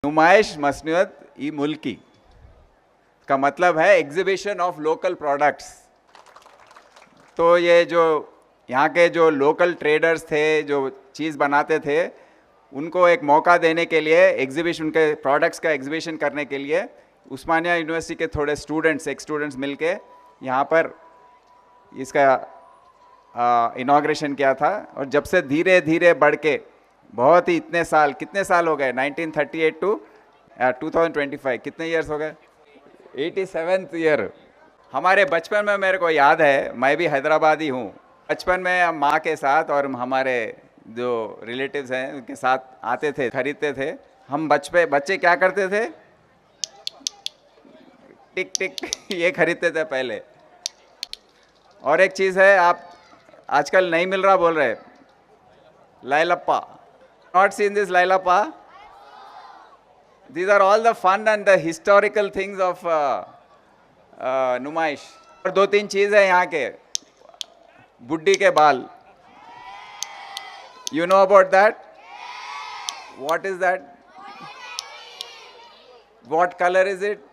नुमाइश मसनियत ई मुल्की का मतलब है एग्जीबिशन ऑफ लोकल प्रोडक्ट्स। तो ये जो यहाँ के जो लोकल ट्रेडर्स थे, जो चीज़ बनाते थे, उनको एक मौका देने के लिए एग्जीबिशन, उनके प्रोडक्ट्स का एग्जीबिशन करने के लिए उस्मानिया यूनिवर्सिटी के थोड़े स्टूडेंट्स मिल के यहाँ पर इसका इनाग्रेशन किया था। और जब से धीरे धीरे बढ़ के बहुत ही कितने साल हो गए, 1938 टू 2025, कितने ईयर्स हो गए, 87th ईयर। हमारे बचपन में मेरे को याद है, मैं भी हैदराबादी हूँ, बचपन में हम माँ के साथ और हमारे जो रिलेटिव्स हैं उनके साथ आते थे, खरीदते थे। हम बच्चे क्या करते थे, टिक टिक ये खरीदते थे पहले। और एक चीज़ है, आप आजकल नहीं मिल रहा बोल रहे, Lailappa. Not seen this Lailappa? These are all the fun and the historical things of नुमाइश। और 2-3 चीज़ है यहाँ के, बुड्ढी के बाल, you know about that? What is that? What color is it?